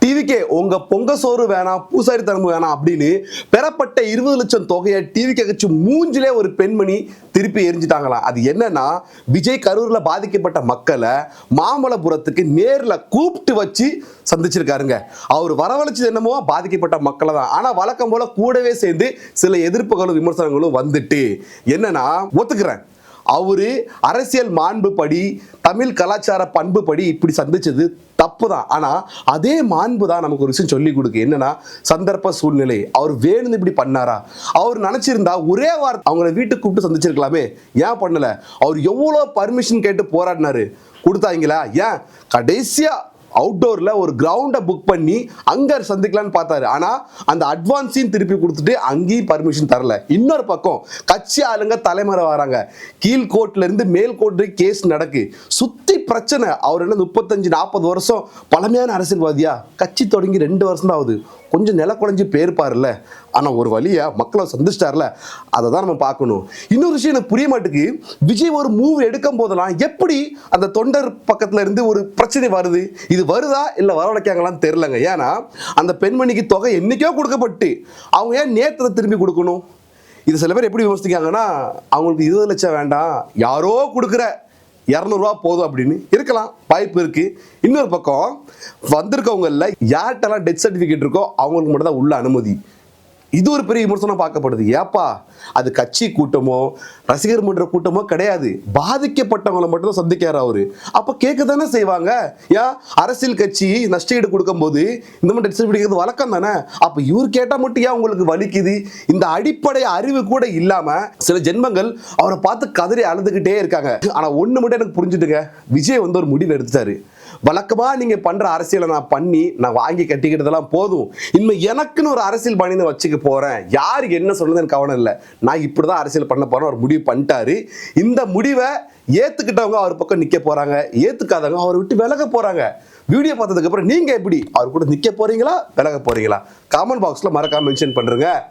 டிவிக்கே உங்க பொங்க சோறு வேணாம் பூசாரி தரம்பு வேணாம் அப்படின்னு பெறப்பட்ட 20 லட்சம் தொகையை டிவிக்கே கட்சி மூஞ்சிலே ஒரு பெண்மணி திருப்பி எரிஞ்சிட்டாங்களாம். அது என்னன்னா, விஜய் கரூர்ல பாதிக்கப்பட்ட மக்களை மாமல்லபுரத்துக்கு நேர்ல கூப்பிட்டு வச்சு சந்திச்சிருக்காருங்க. அவர் வரவழைச்சது என்னமோ பாதிக்கப்பட்ட மக்களை தான். ஆனா வழக்கம் போல கூடவே சேர்ந்து சில எதிர்ப்புகளும் விமர்சனங்களும் வந்துட்டு என்னன்னா, ஒத்துக்கிறேன் அவரு அரசியல் மாண்பு படி தமிழ் கலாச்சார பண்பு படி இப்படி சந்திச்சது தப்பு தான். ஆனா அதே மாண்பு தான் நமக்கு ஒரு விஷயம் சொல்லி கொடுக்கு. என்னன்னா, சந்தர்ப்ப சூழ்நிலை. அவர் வேணும்னு இப்படி பண்ணாரா? அவர் நினைச்சிருந்தா ஒரே வார்த்தை அவங்கள வீட்டுக்கு கூப்பிட்டு சந்திச்சிருக்கலாமே, ஏன் பண்ணல? அவர் எவ்வளவு பர்மிஷன் கேட்டு போராடினாரு, கொடுத்தாங்களா? ஏன் கடைசியா அவுட்டோர்ல ஒரு கிரவுண்டை புக் பண்ணி அங்க சந்திக்கலான்னு பார்த்தாரு. ஆனா அந்த அட்வான்ஸையும் திருப்பி கொடுத்துட்டு அங்கேயும் பர்மிஷன் தரல. இன்னொரு பக்கம் கட்சி ஆளுங்க தலைமுறை வராங்க, கீழ்கோர்ட்ல இருந்து மேல் கோர்ட்டு கேஸ் நடக்கு, சுத்தி பிரச்சனை. அவர் என்ன 35-40 வருஷம் பழமையான அரசியல்வாதியா? கட்சி தொடங்கி 2 வருஷம் தான் ஆகுது. கொஞ்சம் நில குறைஞ்சி போயிருப்பார்ல. ஆனா ஒரு வழியா மக்களை சந்திச்சிட்டார்ல, அதை தான் நம்ம பார்க்கணும். இன்னொரு விஷயம் எனக்கு புரிய மாட்டுக்கு, விஜய் ஒரு மூவ் எடுக்கும் போதெல்லாம் எப்படி அந்த தொண்டர் பக்கத்துல இருந்து ஒரு பிரச்சனை வருது? இது வருதா இல்ல வரவழைக்காங்களான்னு தெரியலங்க. ஏன்னா அந்த பெண்மணிக்கு தொகை என்னைக்கோ கொடுக்கப்பட்டு அவங்க ஏன் நேற்று திரும்பி கொடுக்கணும்? இது சில பேர் எப்படி விமர்சிக்காங்கன்னா, அவங்களுக்கு 20 லட்சம் வேண்டாம், யாரோ கொடுக்குற 200 ரூபா போதும் அப்படின்னு இருக்கலாம், வாய்ப்பு இருக்கு. இன்னொரு பக்கம் வந்திருக்கவங்கல யார்கிட்டலாம் டெத் சர்டிஃபிகேட் இருக்கோ அவங்களுக்கு மட்டும் தான் உள்ள அனுமதி. இது ஒரு பெரிய விமர்சனம் பார்க்கப்படுது. ஏப்பா, அது கட்சி கூட்டமோ ரசிகர் மன்ற கூட்டமோ கிடையாது, பாதிக்கப்பட்டவங்களை மட்டும் தான் சந்திக்கிறார் அவரு. அப்ப கேட்க தானே செய்வாங்க. ஏன் அரசியல் கட்சி நஷ்டஈடு கொடுக்கும் போது இந்த மாதிரி டெத் சர்டிஃபிகேட் வழக்கம் தானே. அப்ப இவர் கேட்டா மட்டும் ஏன் உங்களுக்கு வலிக்குது? இந்த அடிப்படை அறிவு கூட இல்லாம சில ஜென்மங்கள் அவரை பார்த்து கதறி அழுதுகிட்டே இருக்காங்க. ஆனா ஒண்ணு மட்டும் எனக்கு புரிஞ்சுட்டுங்க, விஜய் வந்து ஒரு முடிவு எடுத்துட்டாரு. வழக்கமா நீங்க பண்ற அரசியலை நான் பண்ணி நான் வாங்கி கட்டிக்கிட்டதெல்லாம் போதும், இனிமே எனக்குன்னு ஒரு அரசியல் பண்ணி வச்சுக்க போறேன், யாருக்கு என்ன சொல்றது எனக்கு கவனம் இல்லை, நான் இப்படிதான் அரசியல் பண்ண போறேன் ஒரு முடிவு பண்ணிட்டாரு. இந்த முடிவை ஏத்துக்கிட்டவங்க அவர் பக்கம் நிக்க போறாங்க, ஏத்துக்காதவங்க அவரை விட்டு விலக போறாங்க. வீடியோ பார்த்ததுக்கு அப்புறம் நீங்க எப்படி அவர் கூட நிக்க போறீங்களா விலக போறீங்களா? காமெண்ட் பாக்ஸ்ல மறக்காம மென்ஷன் பண்றீங்க.